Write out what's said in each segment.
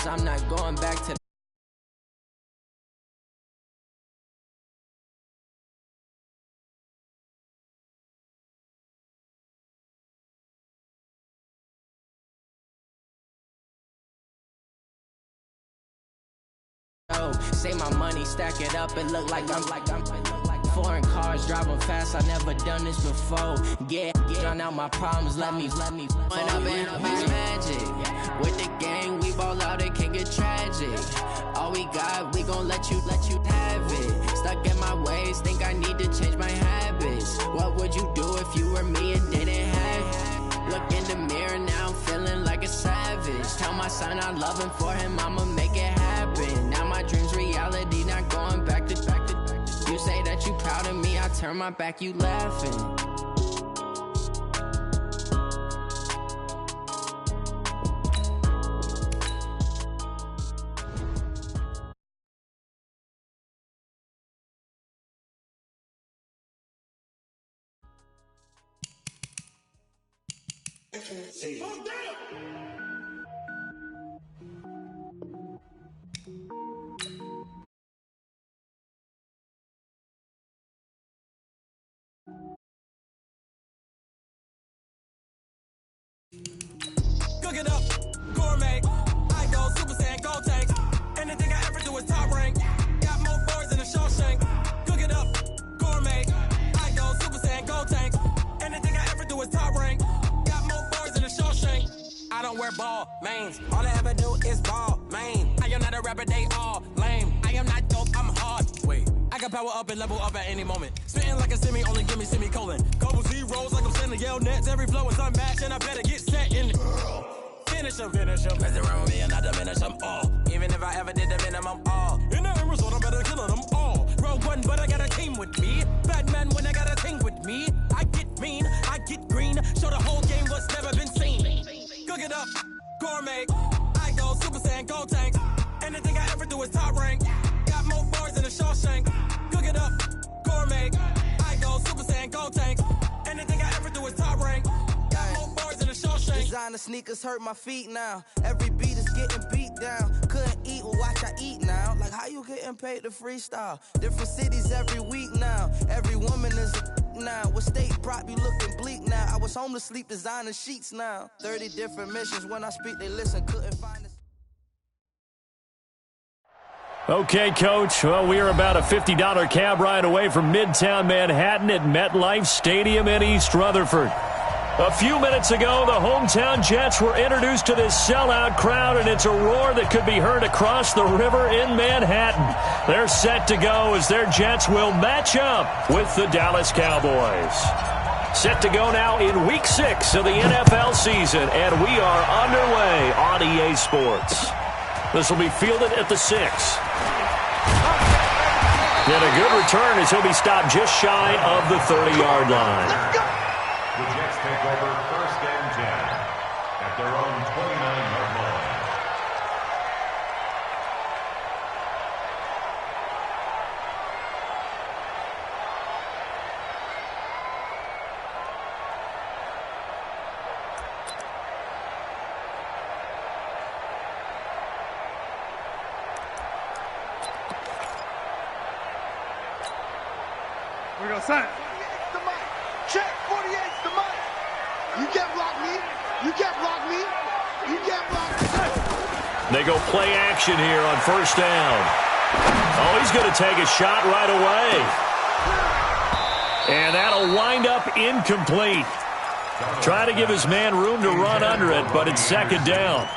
cause I'm not going back to say my money, stack it up, it look like I'm foreign cars, driving fast, I never done this before. Yeah, drown out my problems, let me When up and up is magic. With the gang, we ball out, it can get tragic. All we got, we gon' let you have it. Stuck in my ways, think I need to change my habits. What would you do if you were me and didn't have it? Look in the mirror, now I'm feeling like a savage. Tell my son I love him, for him I'ma make it happen. Now my dream's reality, not going back to You say that you proud of me, I turn my back, you laughing. Cook it up, gourmet. I go Super Saiyan, go tank. Anything I ever do is top rank. Got more boys than a Shawshank. Cook it up, gourmet. I go Super Saiyan, go tank. Anything I ever do is top rank. Got more boys than a Shawshank. I don't wear ball mains. All I ever do is ball main. I am not a rapper, they all lame. I am not dope, I'm hard. Wait, I can power up and level up at any moment. Spitting like a semi, only give me semicolon. Couple zeros like I'm sending yell nets. Every flow is unmatched and I better get set in it. Finish them. Mess around with me and I diminish them all. Even if I ever did the minimum all. In the end result, I'm better killing them all. Rogue one, but I got a team with me. Bad man when I got a team with me. I get mean, I get green. Show the whole game what's never been seen. Cook it up, gourmet. I go Super Saiyan, go tank. Anything I ever do is top rank. Got more boys than a Shawshank. Cook it up, gourmet. I go Super Saiyan, go tank. Anything I ever do is top rank. Designer sneakers hurt my feet now. Every beat is getting beat down. Couldn't eat, well watch I eat now. Like how you getting paid to freestyle? Different cities every week now. Every woman is a now. What state prop you looking bleak now? I was home to sleep designing sheets now. 30 different missions. When I speak they listen. Couldn't find this. Okay, Coach. Well, we are about a $50 cab ride away from Midtown Manhattan at MetLife Stadium in East Rutherford. A few minutes ago, the hometown Jets were introduced to this sellout crowd, and it's a roar that could be heard across the river in Manhattan. They're set to go as their Jets will match up with the Dallas Cowboys. Set to go now in Week 6 of the NFL season, and we are underway on EA Sports. This will be fielded at the 6. And a good return as he'll be stopped just shy of the 30-yard line. The Jets take over 1st and 10 at their own 29-yard line. We go, son. Check, 48's the money. You can't block me. You can't block me. You can't block me. They go play action here on 1st down. Oh, he's going to take a shot right away. And that'll wind up incomplete. Try to give his man room to run under it, but it's 2nd down.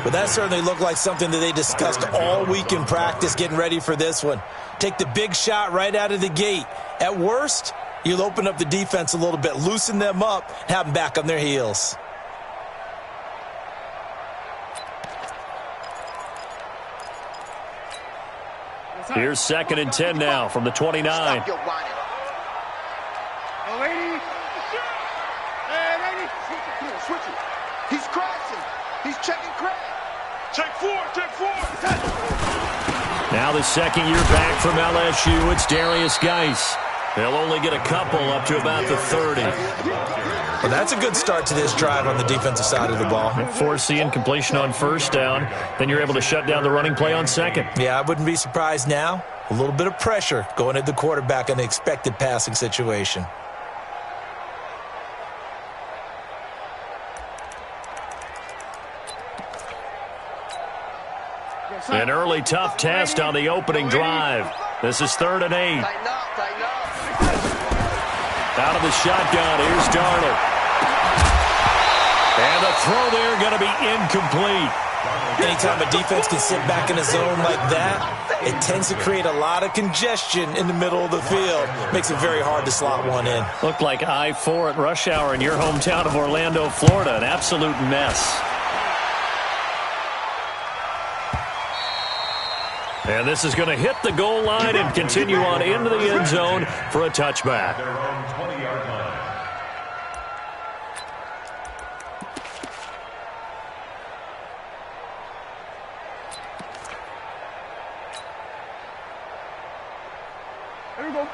But that certainly looked like something that they discussed all week in practice getting ready for this one. Take the big shot right out of the gate. At worst, you'll open up the defense a little bit, loosen them up, have them back on their heels. Here's 2nd and 10 now from the 29. Stop your whining. Oh, lady. Hey, lady. Switch it. He's crashing. He's checking crash. Check 4. Now the 2nd year back from LSU, it's Darius Geis. They'll only get a couple up to about the 30. Well, that's a good start to this drive on the defensive side of the ball. Force the incompletion on first down. Then you're able to shut down the running play on second. Yeah, I wouldn't be surprised now. A little bit of pressure going at the quarterback in the expected passing situation. An early tough test on the opening drive. This is 3rd and 8. Out of the shotgun, here's Darnold. And the throw there going to be incomplete. Anytime a defense can sit back in a zone like that, it tends to create a lot of congestion in the middle of the field. Makes it very hard to slot one in. Looked like I-4 at rush hour in your hometown of Orlando, Florida. An absolute mess. And this is going to hit the goal line and continue on into the end zone for a touchback.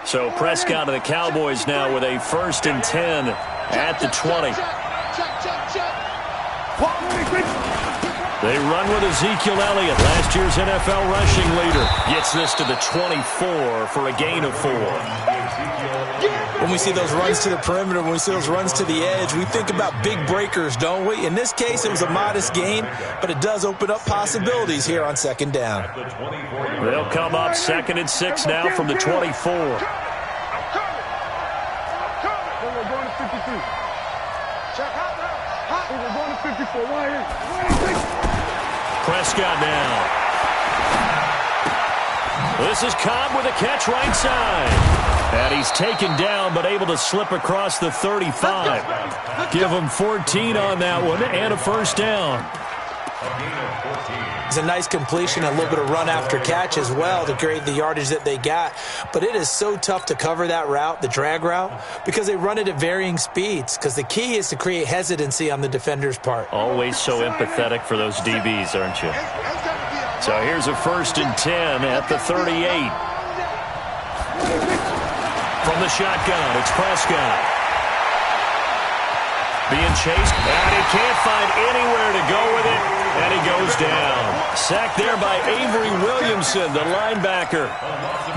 So Prescott of the Cowboys now with a 1st and 10 at the 20. They run with Ezekiel Elliott, last year's NFL rushing leader. Gets this to the 24 for a gain of 4. When we see those runs to the perimeter, when we see those runs to the edge, we think about big breakers, don't we? In this case, it was a modest gain, but it does open up possibilities here on 2nd down. They'll come up 2nd and 6 now from the 24. Prescott now. This is Cobb with a catch right side. And he's taken down but able to slip across the 35. Give him 14 on that one and a 1st down. It's a nice completion, a little bit of run after catch as well to create the yardage that they got. But it is so tough to cover that route, the drag route, because they run it at varying speeds. Because the key is to create hesitancy on the defender's part. Always so empathetic for those DBs, aren't you? So here's a 1st and 10 at the 38. From the shotgun, it's Prescott. Being chased, and he can't find anywhere to go with it, and he goes down. Sacked there by Avery Williamson, the linebacker.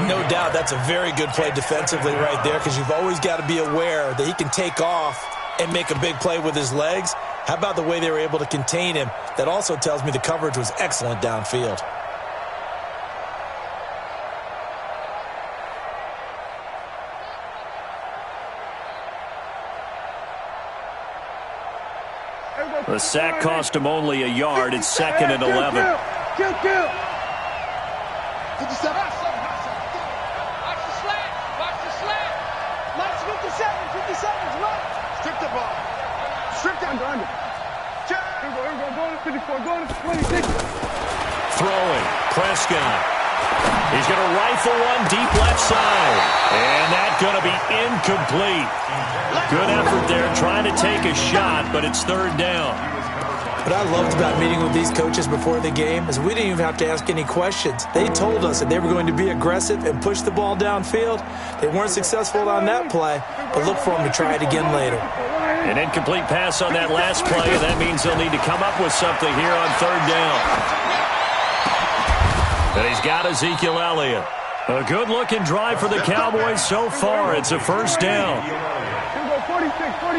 No doubt that's a very good play defensively right there, because you've always got to be aware that he can take off and make a big play with his legs. How about the way they were able to contain him? That also tells me the coverage was excellent downfield. The sack cost him only a yard. It's 2nd and 11. Watch the slant. Watch 57. Strip the ball. Strip the under. Go to 26. Throwing. Prescott. He's going to rifle one deep left side. And that's going to be incomplete. Good effort there trying to take a shot, but it's 3rd down. What I loved about meeting with these coaches before the game is we didn't even have to ask any questions. They told us that they were going to be aggressive and push the ball downfield. They weren't successful on that play, but look for them to try it again later. An incomplete pass on that last play, and that means they'll need to come up with something here on 3rd down. And he's got Ezekiel Elliott. A good-looking drive for the Cowboys so far. It's a 1st down.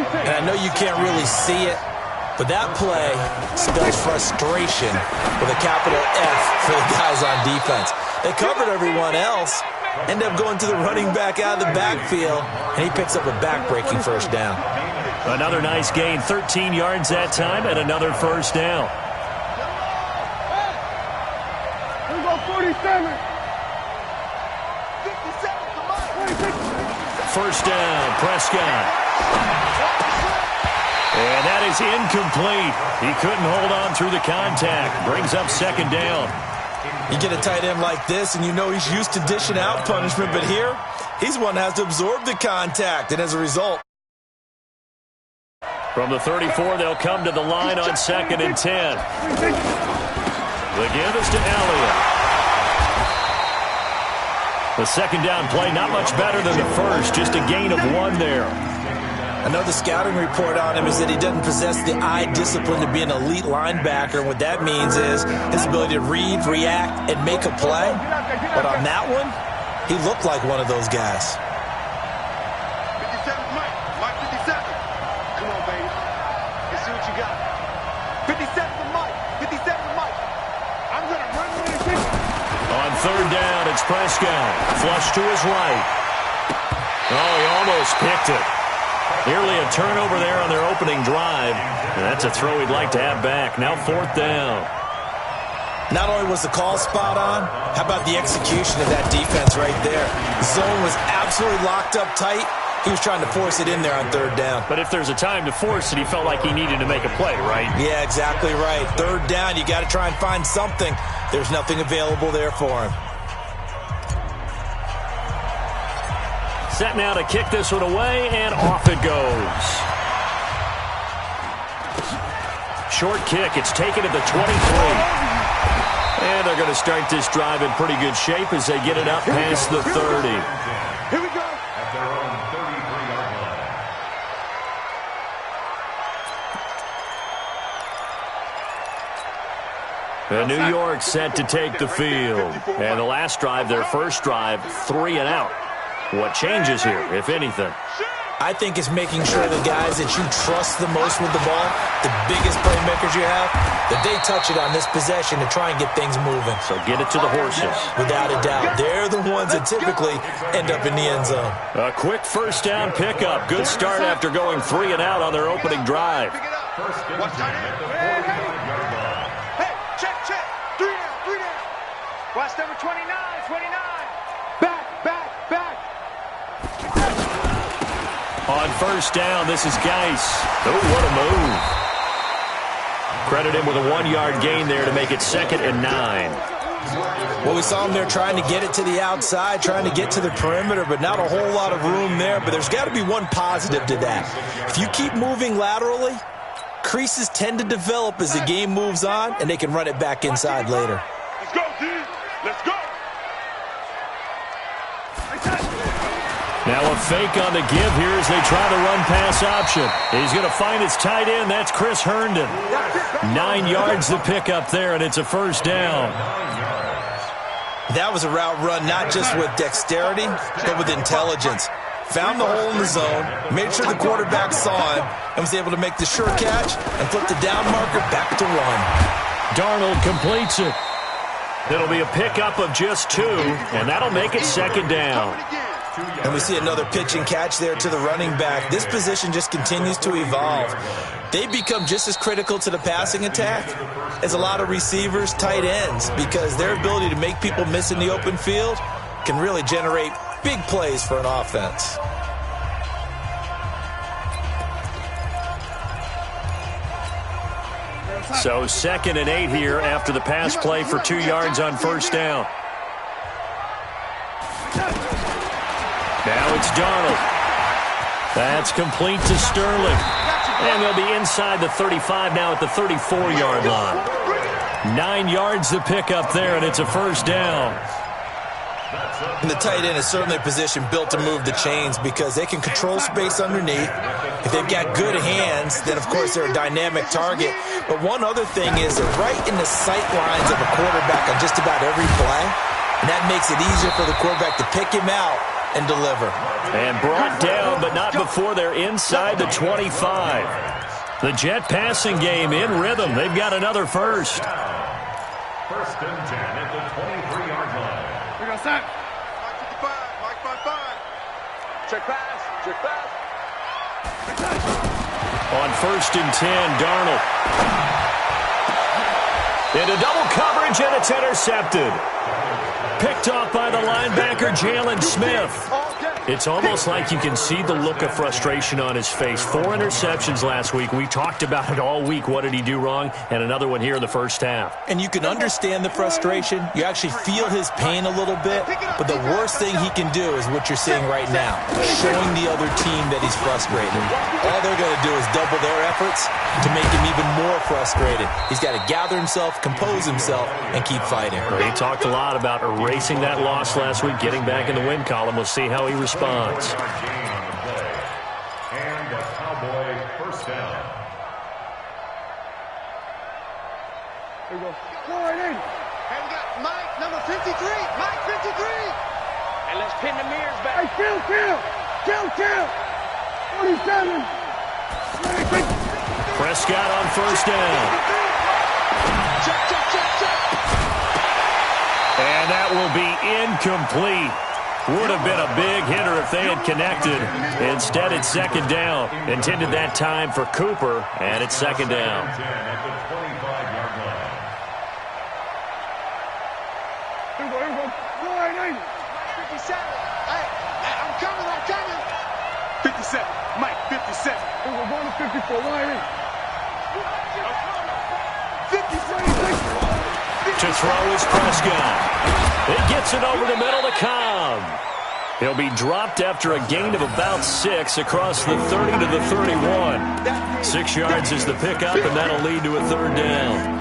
And I know you can't really see it, but that play spells frustration with a capital F for the guys on defense. They covered everyone else, end up going to the running back out of the backfield, and he picks up a back-breaking 1st down. Another nice gain, 13 yards that time, and another 1st down. 47. 1st down, Prescott. And that is incomplete. He couldn't hold on through the contact. Brings up 2nd down. You get a tight end like this, and you know he's used to dishing out punishment, but here, he's one that has to absorb the contact, and as a result. From the 34, they'll come to the line on 2nd and 10. The give is to Elliott. The second down play, not much better than the first, just a gain of 1 there. Another scouting report on him is that he doesn't possess the eye discipline to be an elite linebacker. And what that means is his ability to read, react, and make a play. But on that one, he looked like one of those guys. 57, Mike. Mike 57. Come on, baby. Let's see what you got. 57 for Mike. 57 for Mike. I'm going to run with it. On third down, it's Prescott. Flush to his right. Oh, he almost picked it. Nearly a turnover there on their opening drive. And that's a throw he'd like to have back. Now fourth down. Not only was the call spot on, how about the execution of that defense right there? The zone was absolutely locked up tight. He was trying to force it in there on third down. But if there's a time to force it, he felt like he needed to make a play, right? Yeah, exactly right. Third down, you got to try and find something. There's nothing available there for him. Set now to kick this one away, and off it goes. Short kick. It's taken at the 23. And they're going to start this drive in pretty good shape as they get it up past the 30. Here we go. At their own 33-yard line. New York set to take the field. And the last drive, their first drive, 3 and out. What changes here, if anything? I think it's making sure the guys that you trust the most with the ball, the biggest playmakers you have, that they touch it on this possession to try and get things moving. So get it to the horses. Without a doubt. They're the ones that typically end up in the end zone. A quick first down pickup. Good start after going 3 and out on their opening drive. First and 10 at the 45-yard line. Hey, check. 3 down. Watch number 29. Back. On first down, this is Geis. Oh, what a move. Credit him with a 1-yard gain there to make it 2nd and 9. Well, we saw him there trying to get it to the outside, trying to get to the perimeter, but not a whole lot of room there. But there's got to be one positive to that. If you keep moving laterally, creases tend to develop as the game moves on, and they can run it back inside later. Let's go, D. Let's go. Now a fake on the give here as they try the run-pass option. He's going to find his tight end. That's Chris Herndon. 9 yards to pick up there, and it's a first down. That was a route run not just with dexterity, but with intelligence. Found the hole in the zone, made sure the quarterback saw him, and was able to make the sure catch and flip the down marker back to 1. Darnold completes it. It'll be a pickup of just 2, and that'll make it 2nd down. And we see another pitch and catch there to the running back. This position just continues to evolve. They become just as critical to the passing attack as a lot of receivers, tight ends, because their ability to make people miss in the open field can really generate big plays for an offense. So 2nd and 8 here after the pass play for 2 yards on first down. Now it's Darnold. That's complete to Sterling. And they'll be inside the 35 now at the 34-yard line. 9 yards to pick up there, and it's a first down. And the tight end is certainly a position built to move the chains because they can control space underneath. If they've got good hands, then, of course, they're a dynamic target. But one other thing is they're right in the sight lines of a quarterback on just about every play. And that makes it easier for the quarterback to pick him out and deliver. And brought down, but not before they're inside the 25. The Jet passing game in rhythm. They've got another first. First and 10 at the 23-yard line. We go, set. Mike 55. Check pass. On first and 10, Darnold. Into double coverage, and it's intercepted. Picked off by the linebacker, Jalen Smith. It's almost like you can see the look of frustration on his face. 4 interceptions last week. We talked about it all week. What did he do wrong? And another one here in the first half. And you can understand the frustration. You actually feel his pain a little bit. But the worst thing he can do is what you're seeing right now, showing the other team that he's frustrated. All they're going to do is double their efforts to make him even more frustrated. He's got to gather himself, compose himself, and keep fighting. Well, he talked a lot about erasing that loss last week, getting back in the win column. We'll see how he responds. And a Cowboy first down. Here we go. And we got Mike, number 53. Mike, 53. And let's pin the mirrors back. Hey, kill. 47. Prescott on first down. Check. And that will be incomplete. Would have been a big hitter if they had connected. Instead, it's second down. Intended that time for Cooper, and it's second down. At the 25-yard line. Here we go. 57. Hey, I'm coming. 57. Mike, 57. Here we go, going to 54. 56. To throw is Prescott. He gets it over the middle to Cobb. He'll be dropped after a gain of about 6 across the 30 to the 31. 6 yards is the pickup, and that'll lead to a third down.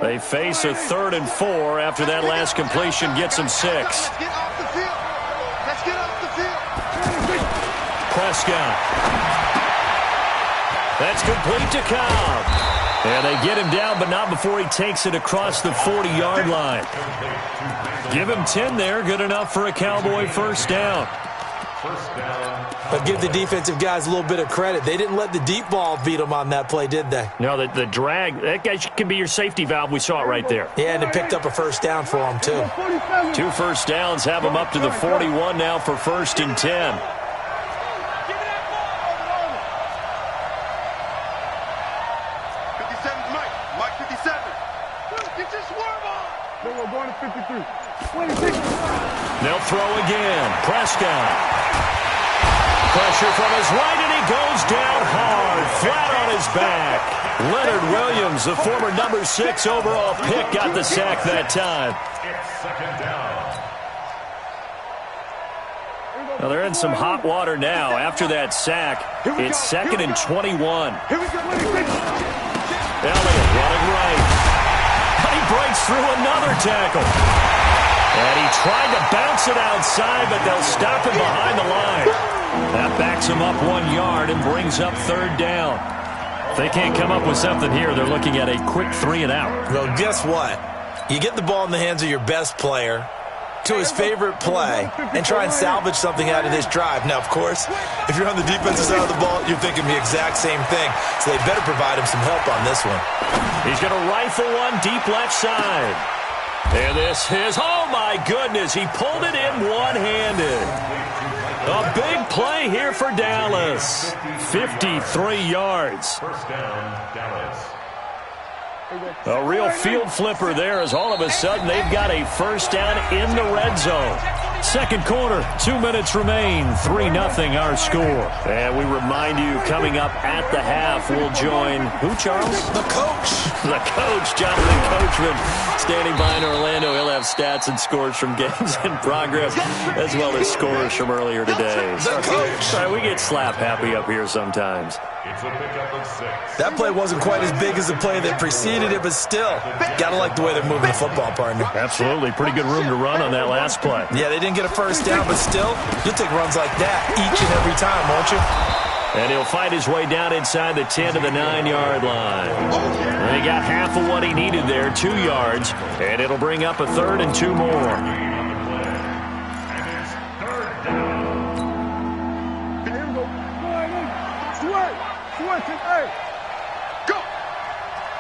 They face a 3rd and 4 after that last completion gets them 6. Let's get off the field. Prescott. That's complete to Cobb. And they get him down, but not before he takes it across the 40-yard line. Give him 10 there. Good enough for a Cowboy first down. But give the defensive guys a little bit of credit. They didn't let the deep ball beat them on that play, did they? No, the drag, that guy can be your safety valve. We saw it right there. Yeah, and it picked up a first down for them, too. 2 first downs have them up to the 41 now for 1st and 10. Mike 57. Get your swerve on. Then we're going to 53. 26. They'll throw again. Prescott. Pressure from his right, and he goes down hard, flat on his back. Leonard Williams, the former number 6 overall pick, got the sack that time. It's second down. Now they're in some hot water now. After that sack, it's 2nd and 21. Here we go. Elliott running right. He breaks through another tackle. And he tried to bounce it outside, but they'll stop him behind the line. That backs him up 1 yard and brings up 3rd down. If they can't come up with something here, they're looking at a quick 3 and out. Well, guess what? You get the ball in the hands of your best player to his favorite play and try and salvage something out of this drive. Now, of course, if you're on the defensive side of the ball, you're thinking the exact same thing. So they better provide him some help on this one. He's going to rifle one deep left side. And this is, oh my goodness, he pulled it in one-handed. A big play here for Dallas. 53 yards. First down, Dallas. A real field flipper there as all of a sudden they've got a first down in the red zone. Second quarter, 2 minutes remain, 3-0 our score. And we remind you, coming up at the half, we'll join, who, Charles? The coach. The coach, Jonathan Coachman, standing by in Orlando. He'll have stats and scores from games in progress, as well as scores from earlier today. The coach. Sorry, we get slap happy up here sometimes. It's a pickup of 6. That play wasn't quite as big as the play that preceded it, but still, got to like the way they're moving the football, partner. Absolutely. Pretty good room to run on that last play. Yeah, they didn't get a first down, but still, you'll take runs like that each and every time, won't you? And he'll fight his way down inside the 10 to the 9-yard line. And he got half of what he needed there, 2 yards, and it'll bring up a 3rd and 2 more. And it's 3rd down. Here we go. Sweat. Hey. Go.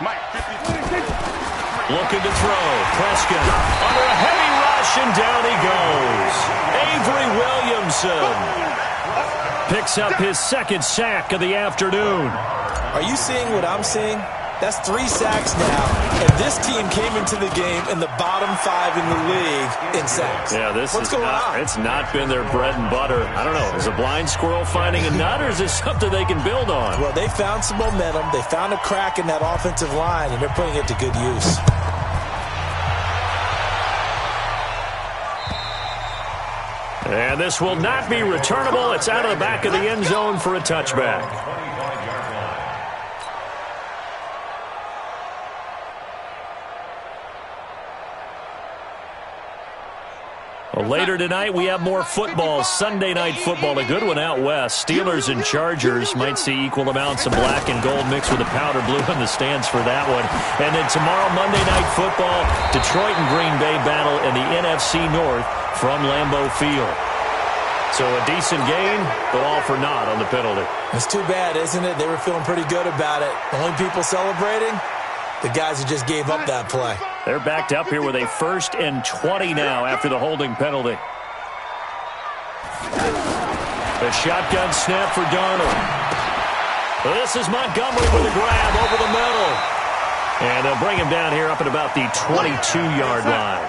Mike 53. Looking to throw. Prescott under a heavy rush, and down he goes. Avery Williamson. Pick picks up his second sack of the afternoon. Are you seeing what I'm seeing? That's 3 sacks now, and this team came into the game in the bottom 5 in the league in sacks. Yeah, What's going on? It's not been their bread and butter. I don't know. Is a blind squirrel finding a nut, or is this something they can build on? Well, they found some momentum. They found a crack in that offensive line, and they're putting it to good use. And this will not be returnable. It's out of the back of the end zone for a touchback. Well, later tonight, we have more football. Sunday night football, a good one out west. Steelers and Chargers might see equal amounts of black and gold mixed with a powder blue in the stands for that one. And then tomorrow, Monday night football, Detroit and Green Bay battle in the NFC North from Lambeau Field. So a decent game, but all for naught on the penalty. It's too bad, isn't it? They were feeling pretty good about it. The only people celebrating, the guys who just gave up that play. They're backed up here with a 1st and 20 now after the holding penalty. The shotgun snap for Darnold. This is Montgomery with a grab over the middle. And they'll bring him down here up at about the 22-yard line.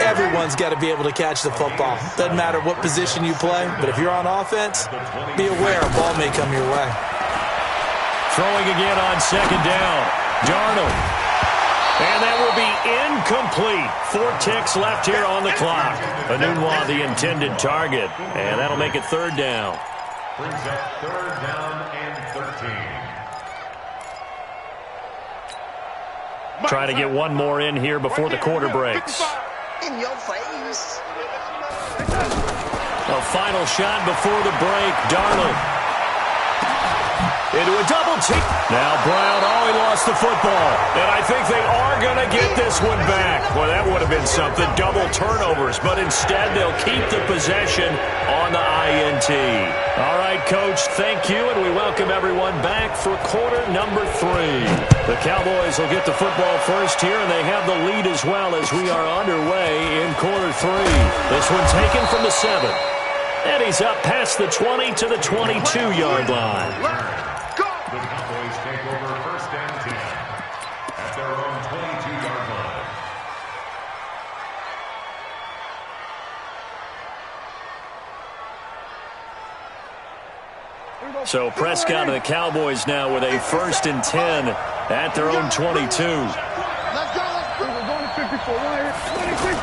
Everyone's got to be able to catch the football. Doesn't matter what position you play, but if you're on offense, be aware a ball may come your way. Throwing again on 2nd down. Darnold. And that will be incomplete. 4 ticks left here on the clock. Anunwa, the intended target. And that'll make it 3rd down. Brings up 3rd down and 13. Trying to get one more in here before the quarter breaks. In your face. A final shot before the break. Darnold. Into a double team. Now Brown, he lost the football. And I think they are going to get this one back. Well, that would have been something. Double turnovers. But instead, they'll keep the possession on the INT. All right, Coach, thank you. And we welcome everyone back for quarter number 3. The Cowboys will get the football first here, and they have the lead as well as we are underway in quarter 3. This one taken from the 7. And he's up past the 20 to the 22-yard line. The Cowboys take over 1st and 10 at their own 22-yard line. So Prescott and the Cowboys now with a 1st and 10 at their own 22. Let's go. We're going to 54. Right here. 26.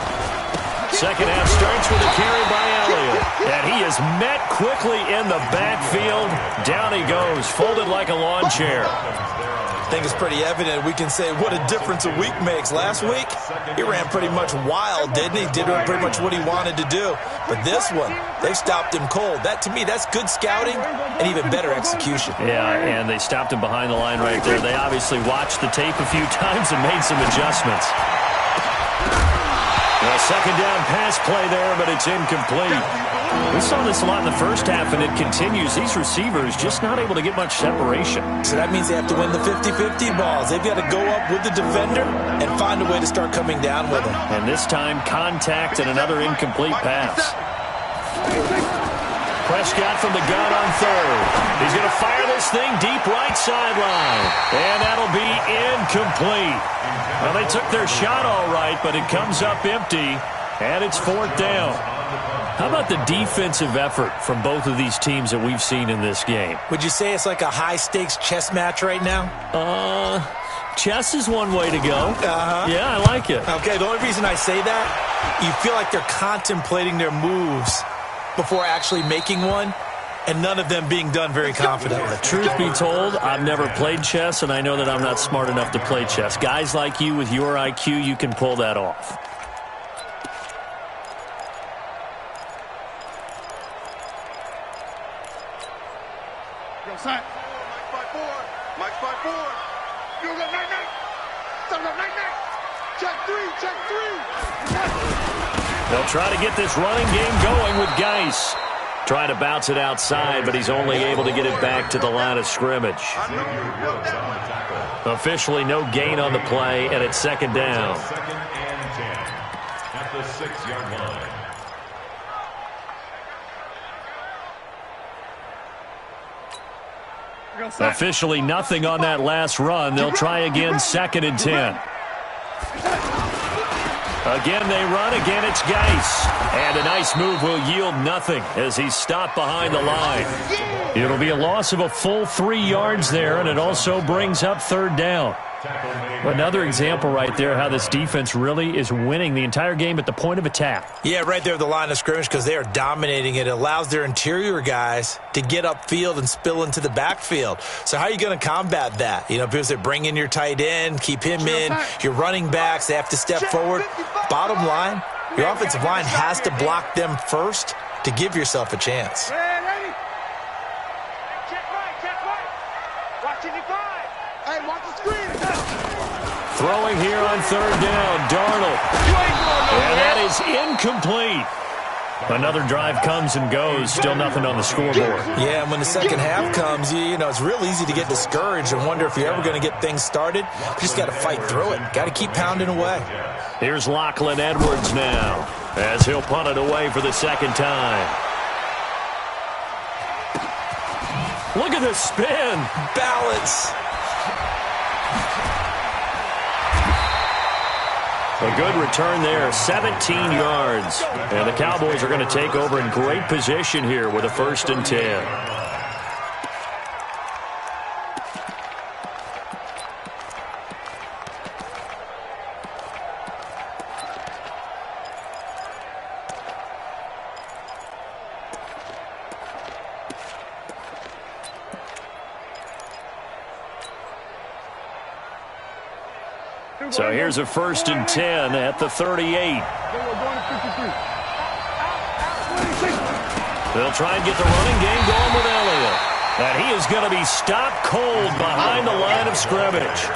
Second half starts with a carry by Elliott. And he is met quickly in the backfield. Down he goes, folded like a lawn chair. I think it's pretty evident. We can say what a difference a week makes. Last week, he ran pretty much wild, didn't he? Did pretty much what he wanted to do. But this one, they've stopped him cold. That, to me, that's good scouting and even better execution. Yeah, and they stopped him behind the line right there. They obviously watched the tape a few times and made some adjustments. A 2nd down pass play there, but it's incomplete. We saw this a lot in the first half, and it continues. These receivers just not able to get much separation. So that means they have to win the 50-50 balls. They've got to go up with the defender and find a way to start coming down with them. And this time, contact and another incomplete pass. Prescott from the gun on 3rd. He's going to fire this thing deep right sideline. And that'll be incomplete. Well, they took their shot all right, but it comes up empty, and it's 4th down. How about the defensive effort from both of these teams that we've seen in this game? Would you say it's like a high-stakes chess match right now? Chess is one way to go. Yeah, I like it. Okay, the only reason I say that, you feel like they're contemplating their moves before actually making one, and none of them being done very confidently. Truth be told, I've never played chess, and I know that I'm not smart enough to play chess. Guys like you with your IQ, you can pull that off. Yo, son. Mike 5-4. Mike 5-4. You go night-night. Son of night-night. Check 3. Check 3. They'll try to get this running game going with Geis. Trying to bounce it outside, but he's only able to get it back to the line of scrimmage. Officially no gain on the play, and it's 2nd down. 2nd and 10 at the 6-yard line. Officially nothing on that last run. They'll try again, 2nd and 10. Again they run, again it's Geis. And a nice move will yield nothing as he's stopped behind the line. It'll be a loss of a full 3 yards there, and it also brings up 3rd down. Another example right there how this defense really is winning the entire game at the point of attack. Yeah, right there at the line of scrimmage because they are dominating it. It allows their interior guys to get upfield and spill into the backfield. So how are you going to combat that? You know, because they bring in your tight end, keep him in, your running backs, they have to step forward. Bottom line, your offensive line has to block them first to give yourself a chance. Throwing here on 3rd down, Darnold. And that is incomplete. Another drive comes and goes, still nothing on the scoreboard. Yeah, and when the second half comes, you know, it's real easy to get discouraged and wonder if you're ever going to get things started. You just got to fight through it. Got to keep pounding away. Here's Lachlan Edwards now as he'll punt it away for the 2nd time. Look at the spin. Balance. A good return there, 17 yards. And the Cowboys are going to take over in great position here with a 1st and 10. So here's a 1st and 10 at the 38. They'll try and get the running game going with Elliott. And he is going to be stopped cold behind the line of scrimmage.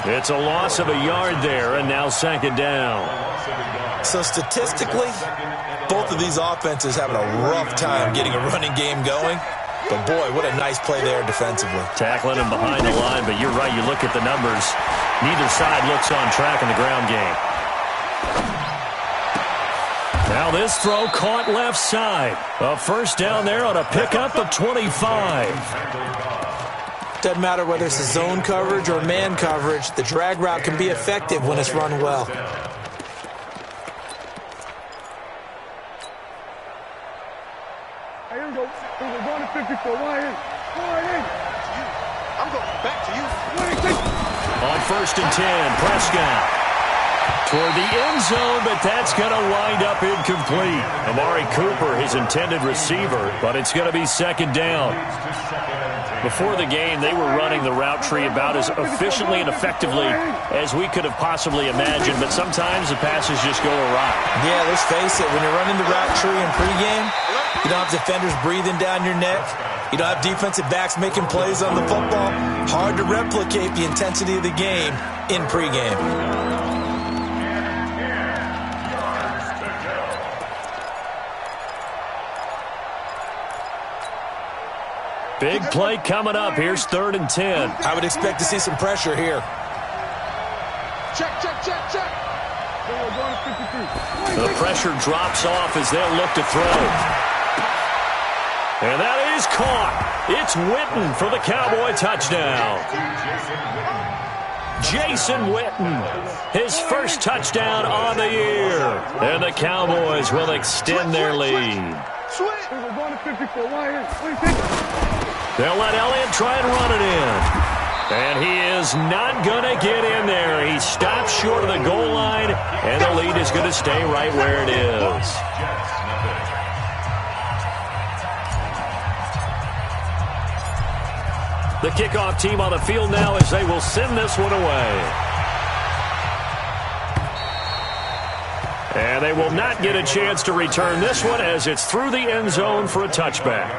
It's a loss of a yard there, and now 2nd down. So statistically, both of these offenses having a rough time getting a running game going. But, boy, what a nice play there defensively. Tackling him behind the line, but you're right. You look at the numbers. Neither side looks on track in the ground game. Now this throw caught left side. A 1st down there on a pickup of 25. Doesn't matter whether it's a zone coverage or man coverage. The drag route can be effective when it's run well. Here we go. We're going to 54. I'm going back to you. On 1st and 10, Prescott toward the end zone, but that's going to wind up incomplete. Amari Cooper, his intended receiver, but it's going to be 2nd down. Before the game, they were running the route tree about as efficiently and effectively as we could have possibly imagined, but sometimes the passes just go awry. Yeah, let's face it, when you're running the route tree in pregame, you don't have defenders breathing down your neck. You don't have defensive backs making plays on the football. Hard to replicate the intensity of the game in pregame. Big play coming up. Here's 3rd and 10. I would expect to see some pressure here. Check. The pressure drops off as they'll look to throw. And that is caught. It's Witten for the Cowboy touchdown. Jason Witten, his 1st touchdown on the year. And the Cowboys will extend their lead. They'll let Elliott try and run it in. And he is not going to get in there. He stops short of the goal line, and the lead is going to stay right where it is. The kickoff team on the field now as they will send this one away. And they will not get a chance to return this one as it's through the end zone for a touchback.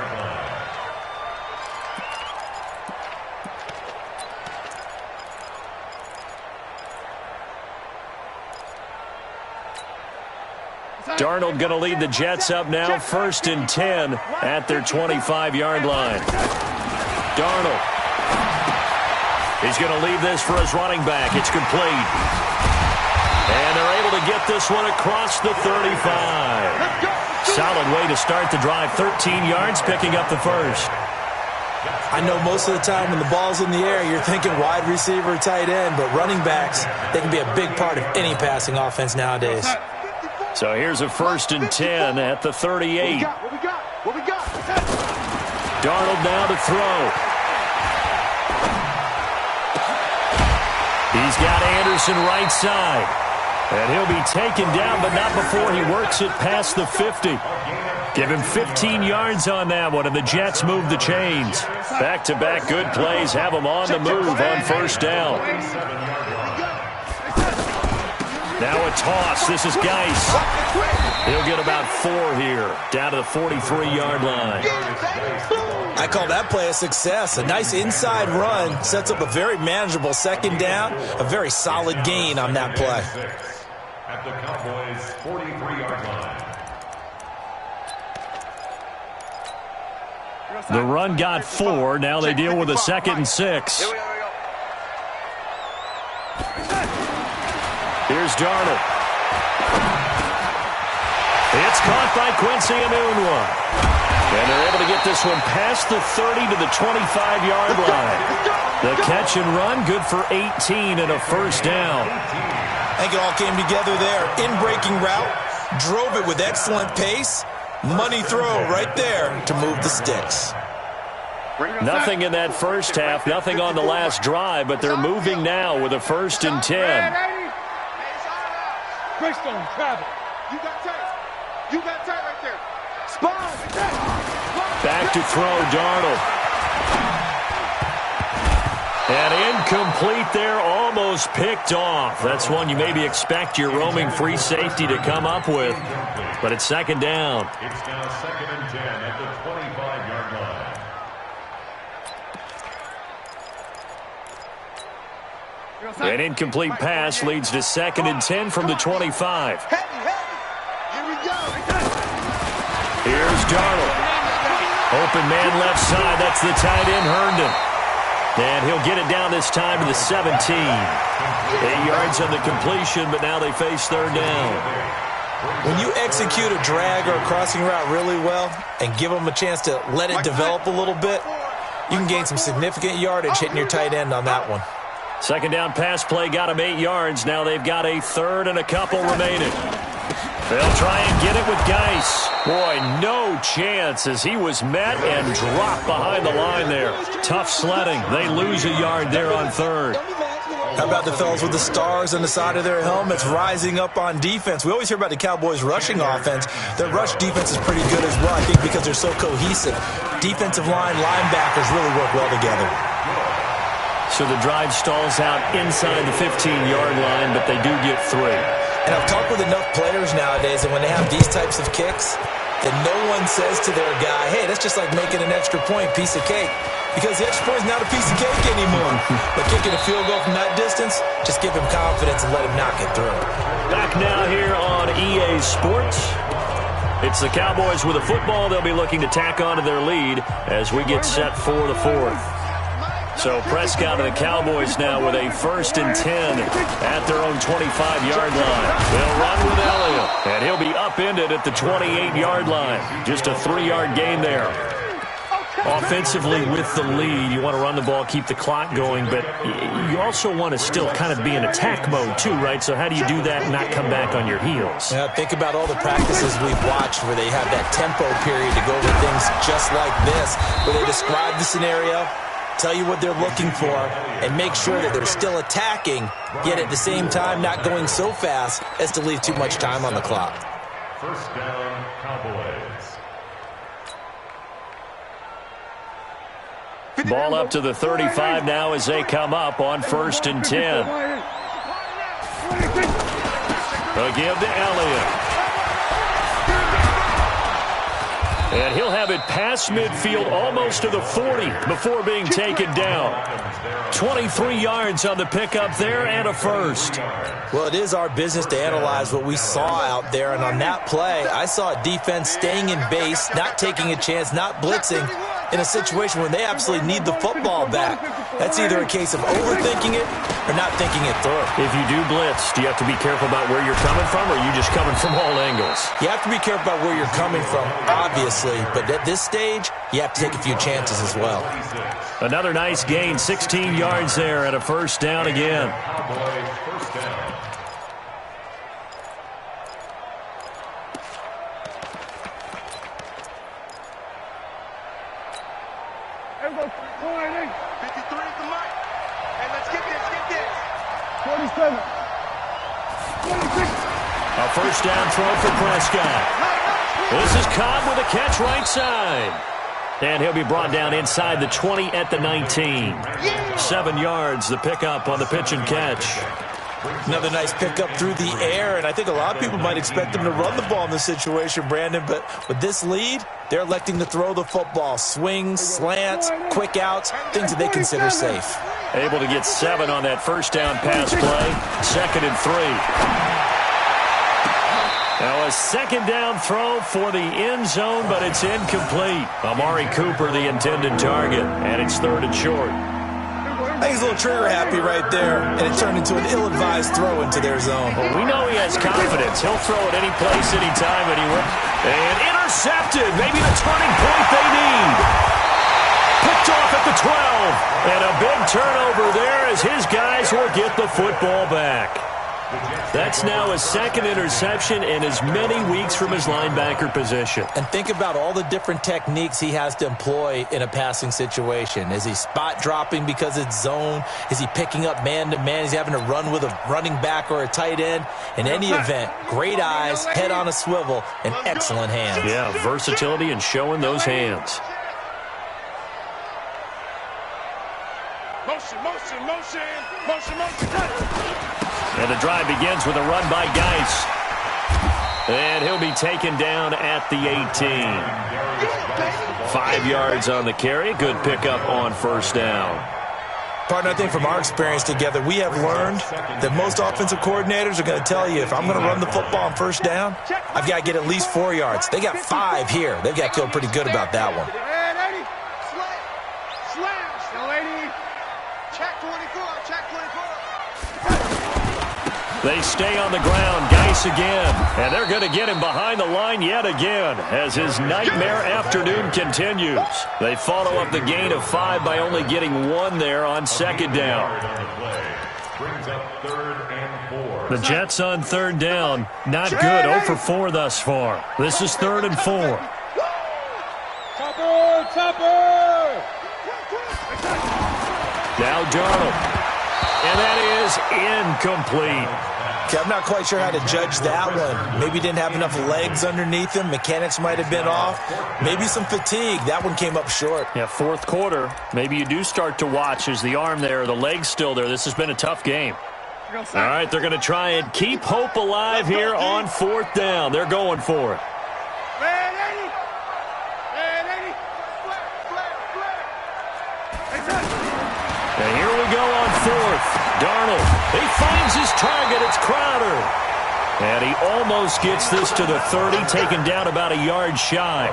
Darnold going to lead the Jets up now, 1st and 10 at their 25-yard line. Darnold. He's going to leave this for his running back. It's complete. And they're able to get this one across the 35. Solid way to start the drive. 13 yards, picking up the 1st. I know most of the time when the ball's in the air, you're thinking wide receiver, tight end, but running backs, they can be a big part of any passing offense nowadays. So here's a 1st and 10 at the 38. What we got? Darnold now to throw. He's got Anderson right side. And he'll be taken down, but not before he works it past the 50. Give him 15 yards on that one, and the Jets move the chains. Back-to-back good plays have them on the move on 1st down. Now a toss. This is Geis. He'll get about 4 here, down to the 43-yard line. I call that play a success. A nice inside run sets up a very manageable 2nd down, a very solid gain on that play. At the Cowboys' 43-yard line. The run got 4. Now they deal with a 2nd and 6. Here's Darnold. It's caught by Quincy Enunwa. And they're able to get this one past the 30 to the 25-yard line. The catch and run, good for 18 and a 1st down. I think it all came together there. In-breaking route, drove it with excellent pace. Money throw right there to move the sticks. Nothing in that first half, nothing on the last drive, but they're moving now with a 1st and 10. Greystone, travel. You got tight right there. Spawn. Back to throw, Darnold. And incomplete there, almost picked off. That's one you maybe expect your roaming free safety to come up with. But it's 2nd down. It's now 2nd and 10 at the 25-yard line. An incomplete pass leads to 2nd and 10 from the 25. Here we go. Here's Darnold. Open man left side. That's the tight end, Herndon. And he'll get it down this time to the 17. 8 yards on the completion, but now they face 3rd down. When you execute a drag or a crossing route really well and give them a chance to let it develop a little bit, you can gain some significant yardage hitting your tight end on that one. 2nd down pass play got him 8 yards. Now they've got a 3rd and a couple remaining. They'll try and get it with Geis. Boy, no chance as he was met and dropped behind the line there. Tough sledding. They lose a yard there on 3rd. How about the fellas with the stars on the side of their helmets rising up on defense? We always hear about the Cowboys' rushing offense. Their rush defense is pretty good as well, I think, because they're so cohesive. Defensive line, linebackers really work well together. So the drive stalls out inside the 15-yard line, but they do get 3. And I've talked with enough players nowadays that when they have these types of kicks, that no one says to their guy, hey, that's just like making an extra point, piece of cake. Because the extra point is not a piece of cake anymore. But kicking a field goal from that distance, just give him confidence and let him knock it through. Back now here on EA Sports. It's the Cowboys with a football. They'll be looking to tack on to their lead as we get set for the 4th. So Prescott and the Cowboys now with a 1st and 10 at their own 25-yard line. They'll run with Elliott, and he'll be upended at the 28-yard line. Just a 3-yard gain there. Offensively with the lead, you want to run the ball, keep the clock going, but you also want to still kind of be in attack mode too, right? So how do you do that and not come back on your heels? Yeah, think about all the practices we've watched where they have that tempo period to go over things just like this, where they describe the scenario, tell you what they're looking for, and make sure that they're still attacking, yet at the same time not going so fast as to leave too much time on the clock. 1st down, Cowboys. Ball up to the 35 now as they come up on 1st and 10. They'll give to Elliott. And he'll have it past midfield almost to the 40 before being taken down. 23 yards on the pickup there and a 1st. Well, it is our business to analyze what we saw out there. And on that play, I saw a defense staying in base, not taking a chance, not blitzing, in a situation when they absolutely need the football back. That's either a case of overthinking it or not thinking it through. If you do blitz, do you have to be careful about where you're coming from, or are you just coming from all angles? You have to be careful about where you're coming from, obviously, but at this stage, you have to take a few chances as well. Another nice gain, 16 yards there, and a first down again. First down. Everybody, 53 at the mic. Hey, let's get this. 47. 26. A first down throw for Prescott. This is Cobb with a catch right side. And he'll be brought down inside the 20 at the 19. 7 yards, the pickup on the pitch and catch. Another nice pickup through the air, and I think a lot of people might expect them to run the ball in this situation, Brandon, but with this lead, they're electing to throw the football. Swings, slants, quick outs, things that they consider safe. Able to get 7 on that first down pass play. 2nd and 3. Now a second down throw for the end zone, but it's incomplete. Amari Cooper, the intended target, and it's 3rd and short. I think he's a little trigger happy right there, and it turned into an ill-advised throw into their zone. Well, we know he has confidence. He'll throw it any place, anytime, anywhere. And intercepted. Maybe the turning point they need. Picked off at the 12. And a big turnover there as his guys will get the football back. That's now his 2nd interception in as many weeks from his linebacker position. And think about all the different techniques he has to employ in a passing situation. Is he spot dropping because it's zone? Is he picking up man-to-man? Is he having to run with a running back or a tight end? In any event, great eyes, head on a swivel, and excellent hands. Yeah, versatility and showing those hands. Motion. And the drive begins with a run by Geis. And he'll be taken down at the 18. 5 yards on the carry. Good pickup on first down. Partner, I think from our experience together, we have learned that most offensive coordinators are going to tell you, if I'm going to run the football on first down, I've got to get at least 4 yards. They got 5 here. They've got to feel pretty good about that one. They stay on the ground. Geis again. And they're going to get him behind the line yet again as his nightmare afternoon continues. They follow up the gain of 5 by only getting 1 there on 2nd down. Brings up 3rd and 4. The Jets on 3rd down. Not good. 0 for 4 thus far. This is 3rd and 4. Chopper! Now Darnold. And that is incomplete. Okay, I'm not quite sure how to judge that one. Maybe he didn't have enough legs underneath him. Mechanics might have been off. Maybe some fatigue. That one came up short. Yeah, 4th quarter. Maybe you do start to watch as the arm there, the leg's still there. This has been a tough game. All right, they're going to try and keep hope alive here on 4th down. They're going for it. And here we go on 4th. Darnold, he finds his target. It's Crowder. And he almost gets this to the 30, taken down about a yard shy.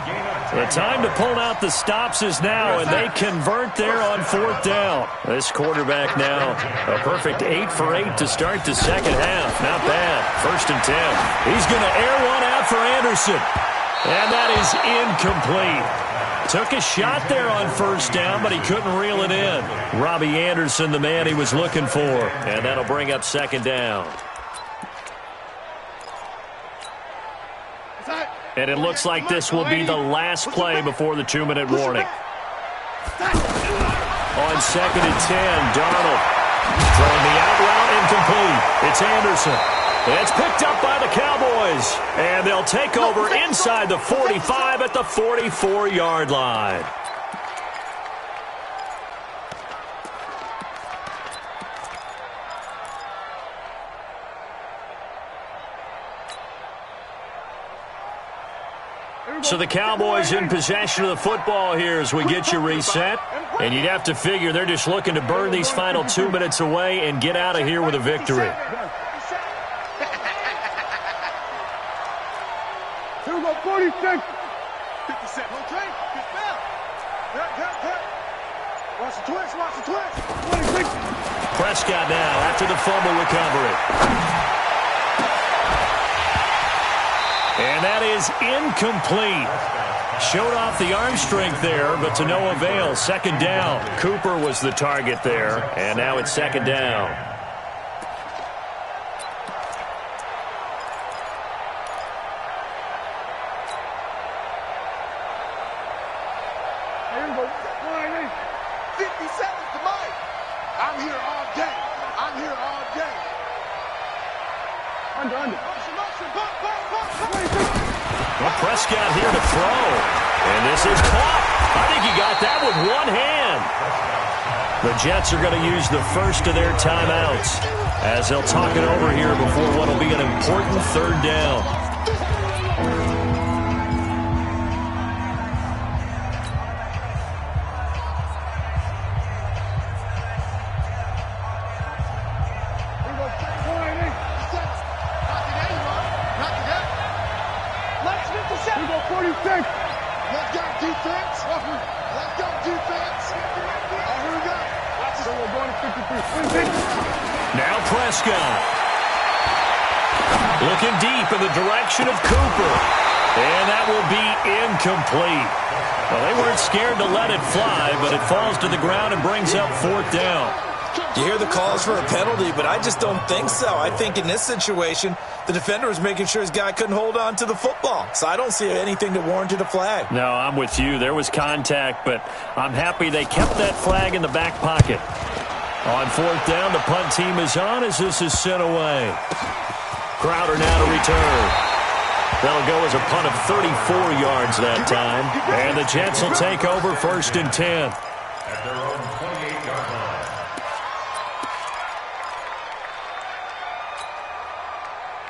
The time to pull out the stops is now, and they convert there on 4th down. This quarterback now, a perfect 8 for 8 to start the 2nd half. Not bad. 1st and 10. He's going to air one out for Anderson. And that is incomplete. Took a shot there on 1st down, but he couldn't reel it in. Robbie Anderson, the man he was looking for. And that'll bring up 2nd down. And it looks like this will be the last play before the 2-minute warning. On 2nd and 10, Darnold throwing the out route incomplete. It's Anderson. It's picked up by the Cowboys. And they'll take over inside the 45 at the 44-yard line. So the Cowboys in possession of the football here as we get you reset. And you'd have to figure they're just looking to burn these final 2 minutes away and get out of here with a victory. Here we go, 46. 57. Okay, good foul. Watch the twist, watch the twist. Prescott now after the fumble recovery. And that is incomplete. Showed off the arm strength there, but to no avail. Second down. Cooper was the target there, and now it's second down. Here we go. 50 seconds to Mike. I'm here all day. I'm here all day. Under. Well, Prescott here to throw. And this is caught. I think he got that with one hand. The Jets are going to use the first of their timeouts as they'll talk it over here before what will be an important third down. Now Prescott. Looking deep in the direction of Cooper. And that will be incomplete. Well, they weren't scared to let it fly, but it falls to the ground and brings up fourth down. You hear the calls for a penalty, but I just don't think so. I think in this situation, the defender was making sure his guy couldn't hold on to the football. So I don't see anything that warranted a flag. No, I'm with you. There was contact, but I'm happy they kept that flag in the back pocket. On fourth down, the punt team is on as this is sent away. Crowder now to return. That'll go as a punt of 34 yards that time. And the Jets will take over first and 10. At their own 28-yard line.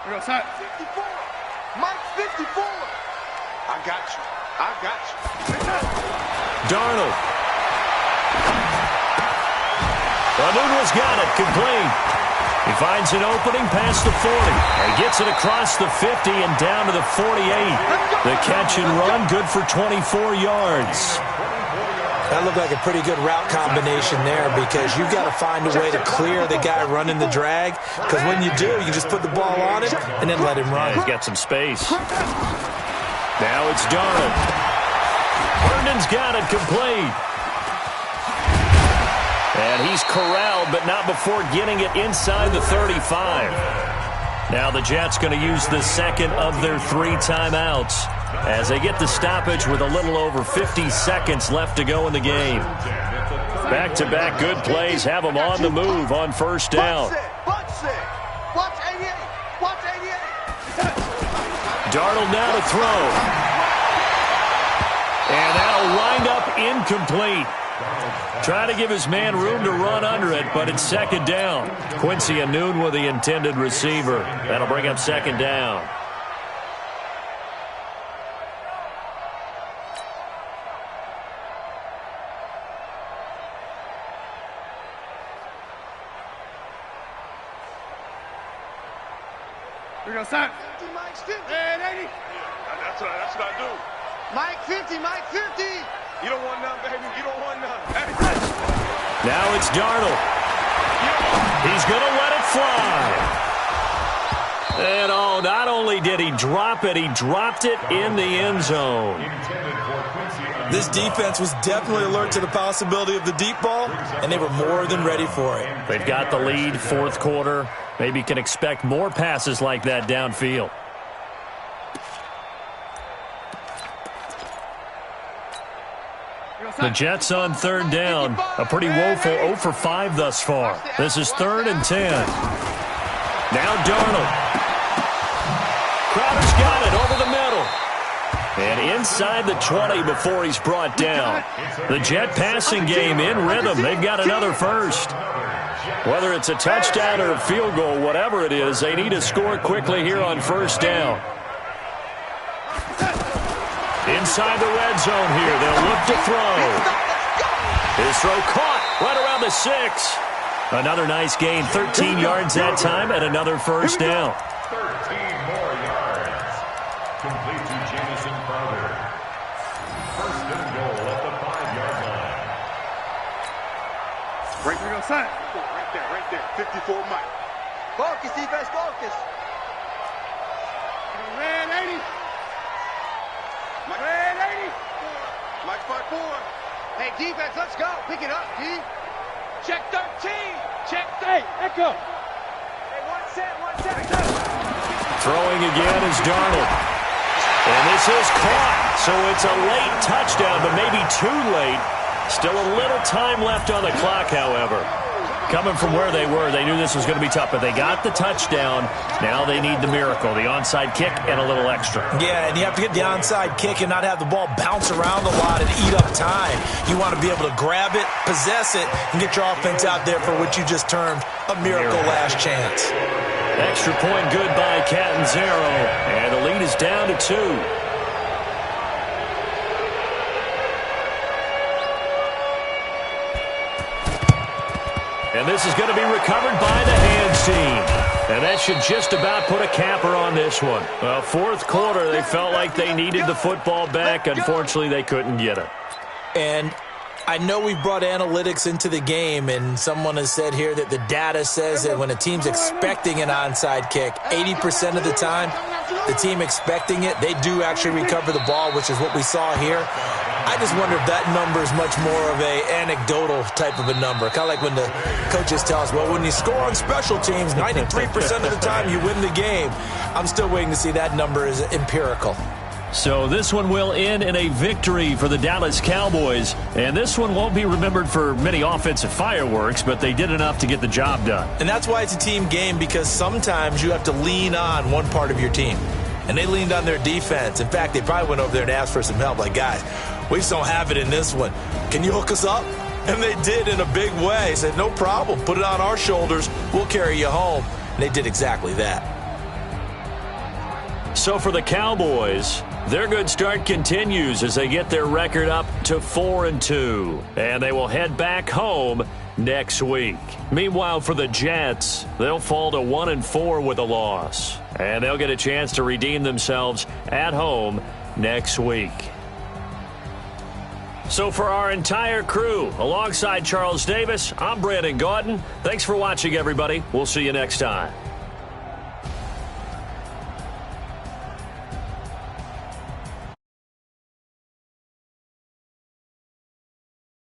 Here goes Hut. 54. Mike 54. I got you. Darnold. Nunez got it, complete. He finds an opening past the 40. And gets it across the 50 and down to the 48. The catch and run, good for 24 yards. That looked like a pretty good route combination there because you've got to find a way to clear the guy running the drag. Because when you do, you just put the ball on him and then let him run. Yeah, he's got some space. Now it's Darnold. Herndon's got it, complete. And he's corralled, but not before getting it inside the 35. Now the Jets going to use the second of their 3 timeouts as they get the stoppage with a little over 50 seconds left to go in the game. Back-to-back good plays have them on the move on first down. Watch 88. Darnold now to throw. And that'll wind up incomplete. Trying to give his man room to run under it, but it's second down. Quincy Anoon with the intended receiver. That'll bring up second down. Here goes Hut. Mike's 50. And 80. That's what I do. Mike 50. You don't want none, baby. You don't want none. Now it's Darnold. He's going to let it fly. And not only did he drop it, he dropped it in the end zone. This defense was definitely alert to the possibility of the deep ball, and they were more than ready for it. They've got the lead, fourth quarter. Maybe can expect more passes like that downfield. The Jets on third down. A pretty woeful 0 for 5 thus far. This is 3rd and 10. Now Darnold. Crowder's got it over the middle. And inside the 20 before he's brought down. The Jet passing game in rhythm. They've got another first. Whether it's a touchdown or a field goal, whatever it is, they need to score quickly here on first down. Inside the red zone here. They'll look to throw. His throw caught right around the 6. Another nice gain. 13 yards that time and another first down. 13 more yards. Complete to Jamison Crowder. First and goal at the 5-yard Right there, outside. Right there. 54 Mike. Focus, defense, focus. Red 80. Red 80. Mike 5-4. Hey, defense, let's go. Pick it up, D. Check 13. Check 13. Hey, echo. Hey, one set. Throwing again is Darnold. And this is caught. So it's a late touchdown, but maybe too late. Still a little time left on the clock, however. Coming from where they were, they knew this was going to be tough, but they got the touchdown. Now they need the miracle, the onside kick and a little extra. Yeah, and you have to get the onside kick and not have the ball bounce around a lot and eat up time. You want to be able to grab it, possess it, and get your offense out there for what you just termed a miracle last chance. Extra point good by Catanzaro, and the lead is down to 2. And this is going to be recovered by the hands team. And that should just about put a capper on this one. Well, fourth quarter, they felt like they needed the football back. Unfortunately, they couldn't get it. And I know we've brought analytics into the game, and someone has said here that the data says that when a team's expecting an onside kick, 80% of the time, the team expecting it, they do actually recover the ball, which is what we saw here. I just wonder if that number is much more of a anecdotal type of a number. Kind of like when the coaches tell us, well, when you score on special teams, 93% of the time you win the game. I'm still waiting to see that number is empirical. So this one will end in a victory for the Dallas Cowboys. And this one won't be remembered for many offensive fireworks, but they did enough to get the job done. And that's why it's a team game, because sometimes you have to lean on one part of your team. And they leaned on their defense. In fact, they probably went over there and asked for some help. Like, guys, we just don't have it in this one. Can you hook us up? And they did in a big way. They said, no problem. Put it on our shoulders. We'll carry you home. And they did exactly that. So for the Cowboys, their good start continues as they get their record up to 4-2. And they will head back home next week. Meanwhile, for the Jets, they'll fall to 1-4 with a loss. And they'll get a chance to redeem themselves at home next week. So for our entire crew, alongside Charles Davis, I'm Brandon Gaudin. Thanks for watching, everybody. We'll see you next time.